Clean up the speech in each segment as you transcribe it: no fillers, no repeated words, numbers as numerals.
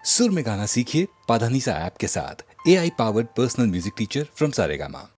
सुर में गाना सीखिए पाधानीसा ऐप के साथ। AI powered personal music teacher from Saregama.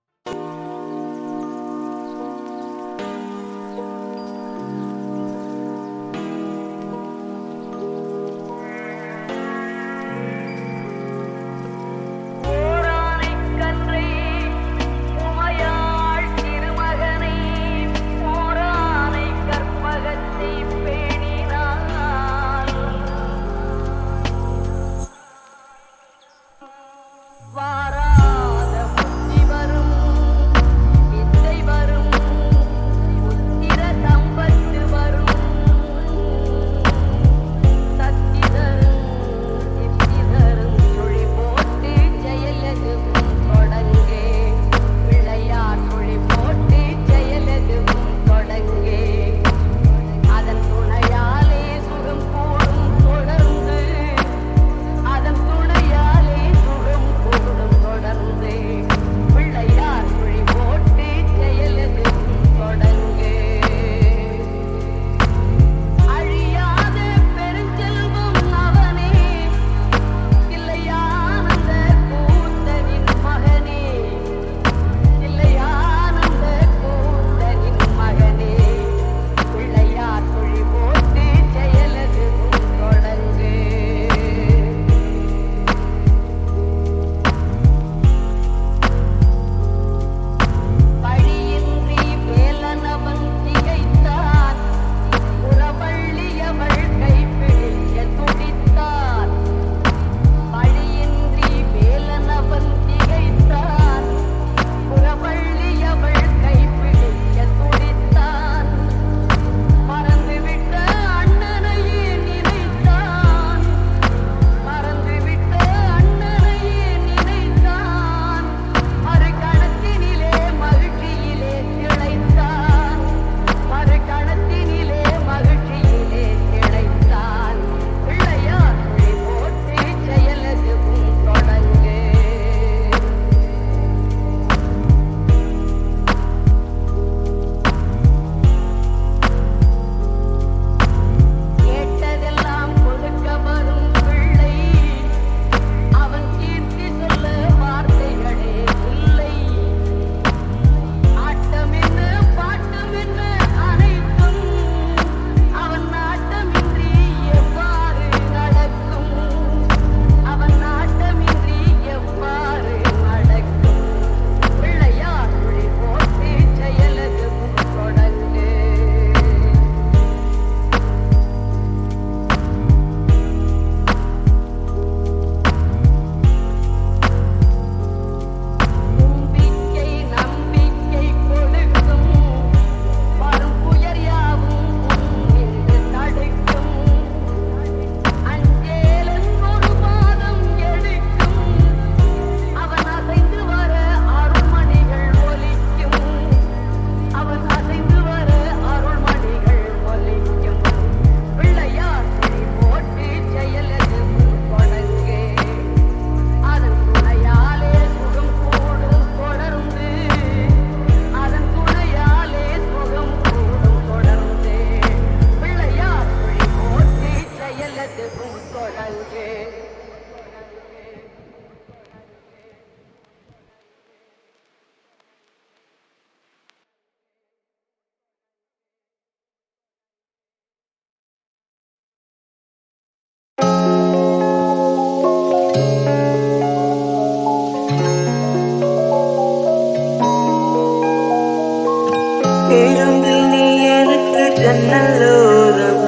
ஜன்னலோரம்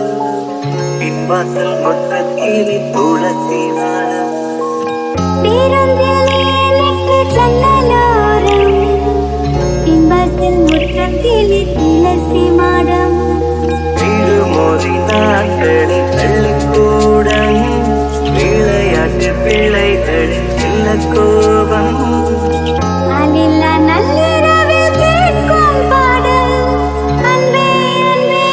பின்வாசல் முற்றத்திலே துளசி மாடம் பேருந்திலே எனக்கு ஜன்னலோரம் பின்வாசல் முற்றத்திலே துளசி மாடம் திருமோதி நாட்களில் பள்ளிக்கூடம் விளையாட்டு பிள்ளைகளின் செல்ல கோபம் ஆளில்லா நள்ளிரவில் கேட்கும் பாடல் அன்பே அன்பே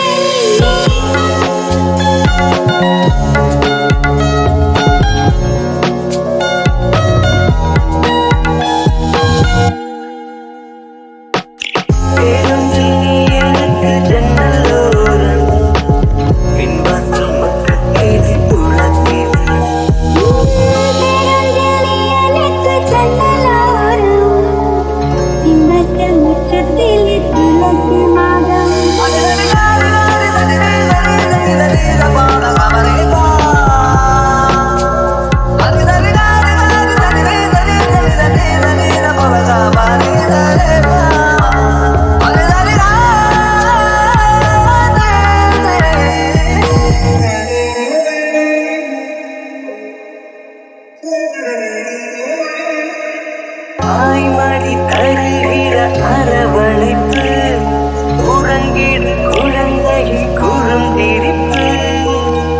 பேருந்தில் எனக்கு ஜன்னலோரம் பின்வாசல் முற்றத்திலே தாய்மடி தருகிற அரவணைப்பு உறங்கிடு குழந்தையின் குறுந்திரிப்பு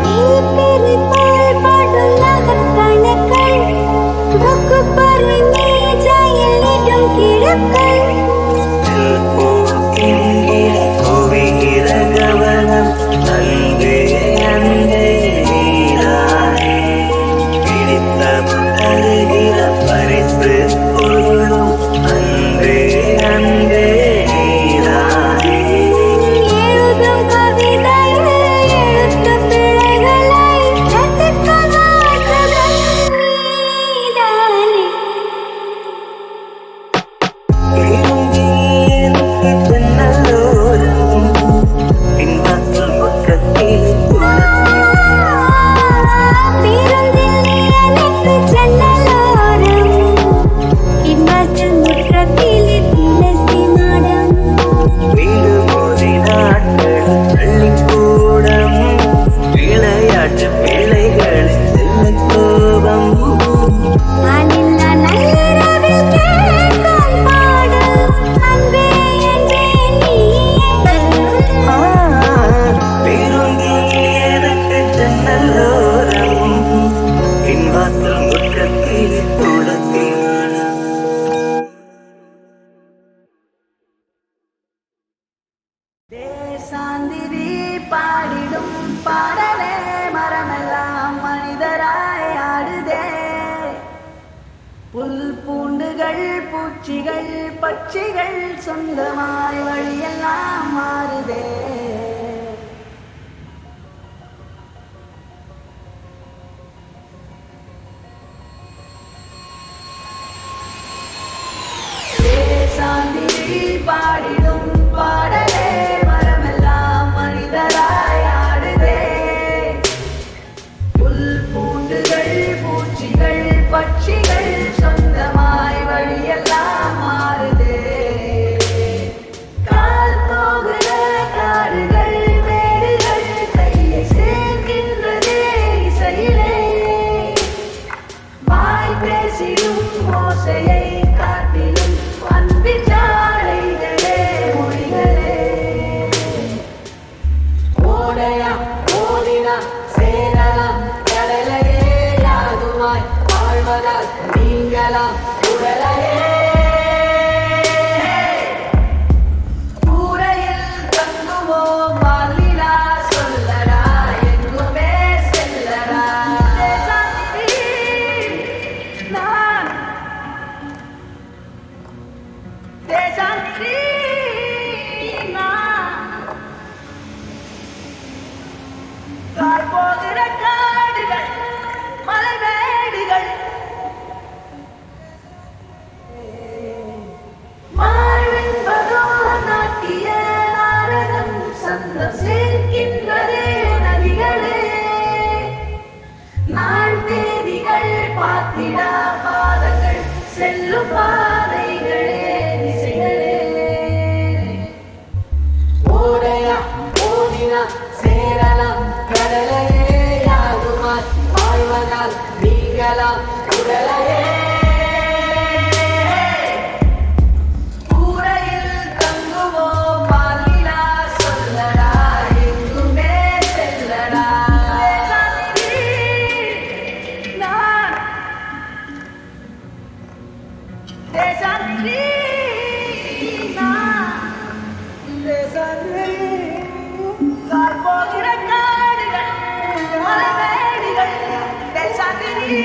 தீப்பிரித்தால் படும் நகக்கணுக்கள் வகுப்பறை மேஜையில் இடும் கிழக்கள் என்கிற குவிகிற கவனம் அன்பே அன்பே நீரானே பிடித்தவன் தருகிற பரிசு பொருளும் அன்பே அன்பே நீரானே எழுதும் கவிதையில் எழுத்து பிழைகளை ரசிக்க மாற்றவன் நீதானே எனக்கு ஜன்னலோரம் பின்வாசல் பக்கத்தில் துளசி பேருந்தில் எனக்கு ஜன்னலோரம் பின்வாசல் முற்றத்திலே துளசி மாடம் வீடு மோதி நாட்கள் பள்ளிக்கூடம் விளையாட்டு பிள்ளைகளின் செல்ல கோபம் ஆளில்லா நள்ளிரவில் கேட்கும் பாடல் அன்பே அன்பே நீயே பேருந்தில் எனக்கு ஜன்னலோரம் பின்வாசல் முற்றத்தில் துளசி தேசாந்திரி பாடிடும் பாடலே மரமெல்லாம் மனிதராய் ஆடுதே புல் பூண்டுகள் பூச்சிகள் பட்சிகள் சொந்தமாய் வழியெல்லாம் மாறுதே தேசாந்திரி பாடிடும் பாடலே மரமெல்லாம் மனிதராய் ஆடுதே புல் பூண்டுகள் பூச்சிகள் பட்சிகள் சொந்தமாய் வழியெல்லாம் மாறுதே கால் போகிற காடுகள் மேடுகள் கையை சேர்க்கின்றதே இசையிலே வாய் பேசிடும் ஓசையை காட்டிலும் அன்பின் சாலைகளே மொழிகளே ஓடையா ஓடினா சேரலாம் கடலையே யாதுமாய் வாழ்வதால் நீங்களாம் உடலையே கூரையில் தங்குவோம் வாழ்விலா சொல்லடா எங்குமே செல்லடா நான் தேசாந்திரி நான் கால் போகிற காடுகள் மலைமேடுகள் வாழ்வென்பதோ நாட்டிய நாடகம் சந்தம் சேர்க்கின்றதே நதிகளே நாள் தேதிகள் பார்த்திடா பாதங்கள் செல்லும் பாதைகளே திசைகளே ஓடையா ஓடினா சேரலாம் கடலையே யாதுமாய் வாழ்வதால் நீங்களாம் உடலையே கூரையில் தங்குவோம் வாழ்விலா சொல்லடா எங்குமே செல்லடா நான் தேசாந்திரி நான் தேசாந்திரி கால் போகிற காடுகள் மலைமேடுகள் தேசாந்திரி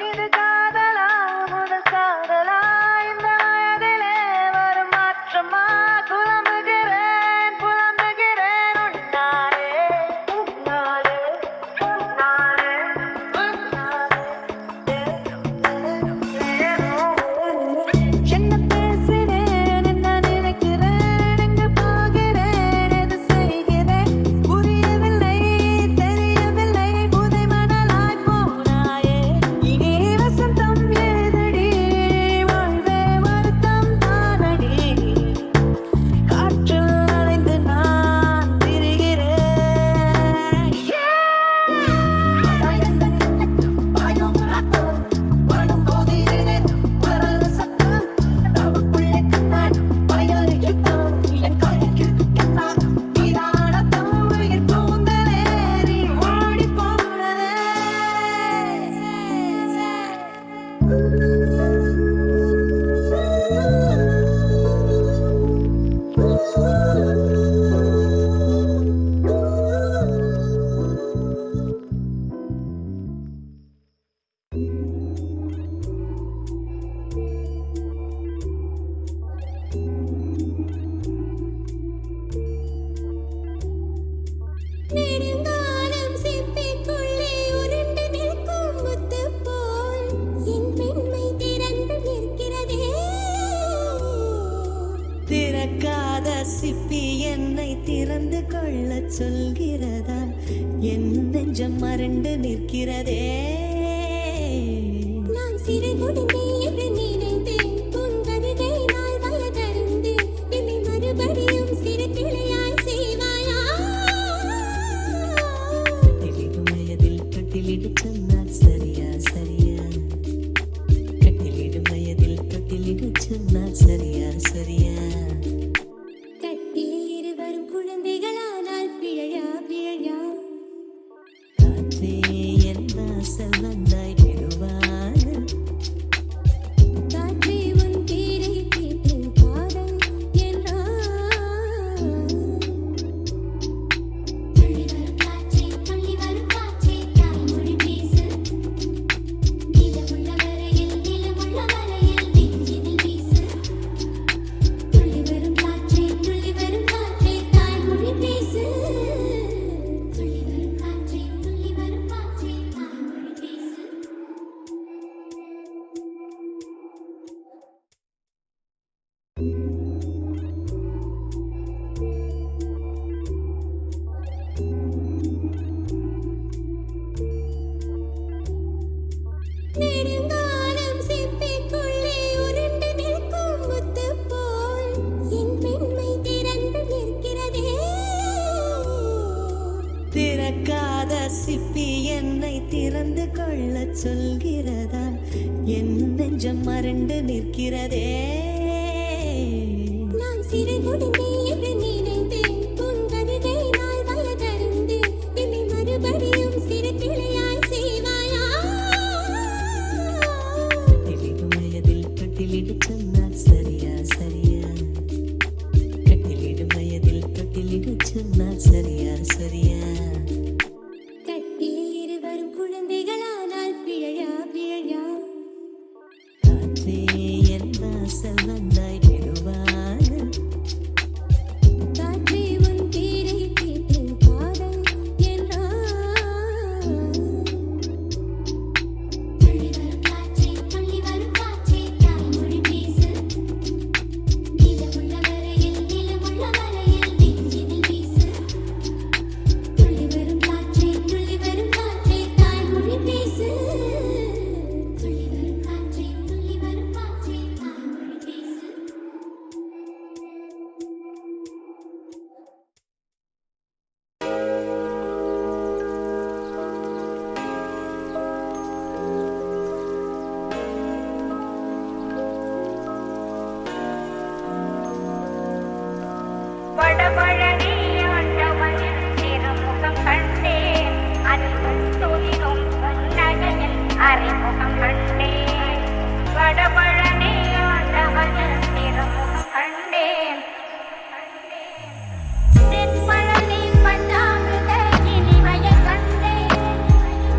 இது காதலா முதல் காதலா இந்த வயதிலே வரும் மாற்றமா குழம்புகிறேன் சிப்பி என்னை திறந்து கொள்ள சொல்கிறதா என் நெஞ்சம் மறண்டு நிற்கிறதே நான் சிறு குடிந்தே என்று நினைத்தேன் உன் வருகை நாள் வயதறிந்தேன் என்னை மறுபடியும் சிறு கிளையாய் செய்வாயா கட்டிலிடும் வயதில் தொட்டிலிடு சொன்னால் சரியா சரியா கட்டிலிடும் வயதில் தொட்டிலிடு சொன்னால் சரியா சரியா கட்டிலில் இருவரும் குழந்தைகளானால் பிழையா பிழையா காற்றே என் வாசல் வந்தாய் பெறுவான காற்றே உன் பேரை கேட்டு காதல் என்றான் துள்ளி வரும் காற்றே தாய்மொழி பேசு நிலமுள்ள வரையில் நெஞ்சினில் வீசு துள்ளி வரும் காற்றே தாய்மொழி பேசு துள்ளி வரும் காற்றே தாய்மொழி பேசு நெடுங்காலம் சிப்பிக்குள்ளே உருண்டு நிற்கும் முத்து போல் என் பெண்மை திறந்து நிற்கிறதே திறக்காத சிப்பி என்னை திறந்து கொள்ள சொல்கிறதா என் நெஞ்சம் மறண்டு நிற்கிறதே நான் சிறு குடிந்தே என்று நினைத்தேன் உன் வருகை நாள் வயதறிந்தேன் என்னை மறுபடியும் சிறு கிளையாய் செய்வாயா கட்டிலிடும் வயதில் தொட்டிலிடு சொன்னால் சரியா சரியா கட்டிலிடும் வயதில் தொட்டிலிடு சொன்னால் சரியா சரியா கட்டிலில் இருவரும் குழந்தைகளானால் பிழையா பிழையா காற்றே என் வாசல் வந்தாய் பெறுவான காற்றே உன் பேரை கேட்டு காதல் என்றான் துள்ளி வரும் காற்றே தாய்மொழி பேசு நிலமுள்ள வரையில் நெஞ்சினில் வீசு துள்ளி வரும் காற்றே தாய்மொழி பேசு துள்ளி வரும் காற்றே தாய்மொழி பேசு வடபழனி ஆண்டவனின் திருமுகம் கண்டேன் அதில் துதிரும் புன்னகையில் அறிமுகம் கண்டேன் வடபழனி ஆண்டவனின் திருமுகம் கண்டேன் தென்பழனி பஞ்சாமிர்த இனிமையை கண்டேன்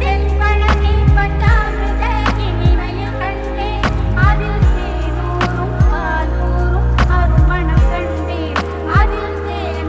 தென்பழனி பஞ்சாமிர்த இனிமையை கண்டேன் அதில் தேனூரும் பாலூரும் அருமணம் கண்டேன் அதில் தேனூரும்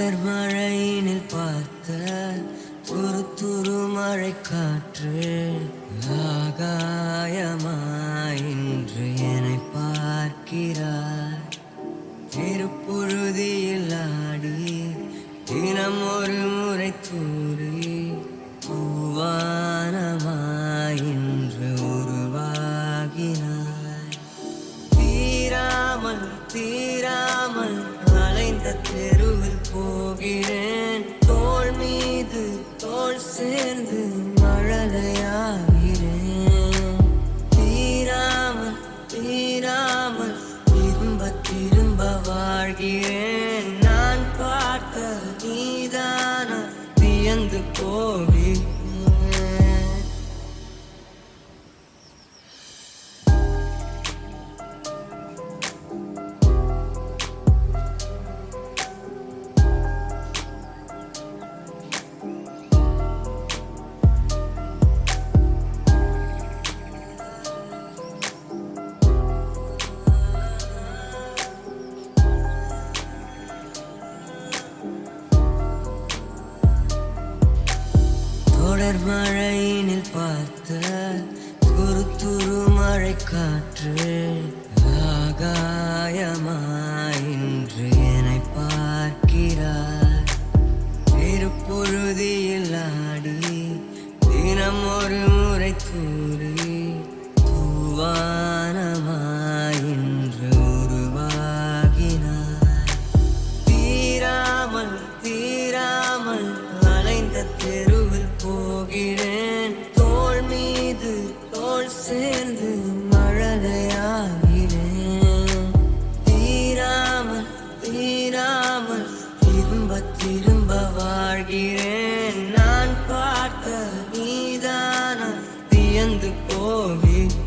தொடர் மழையினில் பார்த்த துரு துரு மழை காற்று ஆகாயமாய் இன்று என்னை பார்க்கிறாய். திருப்புழுதியில் ஆடி தினம் ஒரு முறை தூரி பூவானமாய் இன்று உருவாகினாய். தீராமல் தீராமல் அலைந்த தெருவில் போகிறேன். தோள் மீது தோள் சேர்ந்து மழலையாகிறேன். தீராமல் தீராமல் திரும்ப திரும்ப வாழ்கிறேன். நான் பார்த்த நீதான வியந்து போகிறேன். தொடர் மழையினில் பார்த்த துரு துரு மழை காற்று ஆகாயமாய் இன்று என்னை பார்க்கிறாய். திருப்பொழுதியில் ஆடி தினம் ஒரு முறை தூரி பூவானமாய் இன்று உருவாகினாய். தீராமல் தீராமல் அலைந்த தெருவில் போகிறேன். தோள் மீது தோள் சேர்ந்து மழலையாகிறேன். தீராமல் தீராமல் திரும்ப திரும்ப வாழ்கிறேன். நான் பார்த்த நீதான வியந்து போகிறேன்.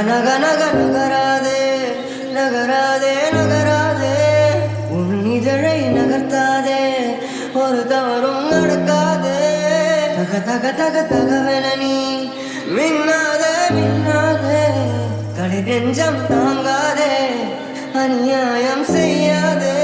நக நக நகராதே நகராதே நகராதே உன் இதழை நகர்த்தாதே ஒரு தவறும் நடக்காதே தக தக தக தகவென நீ மின்னாதே மின்னாதே கடை நெஞ்சம் தாங்காதே அநியாயம் செய்யாதே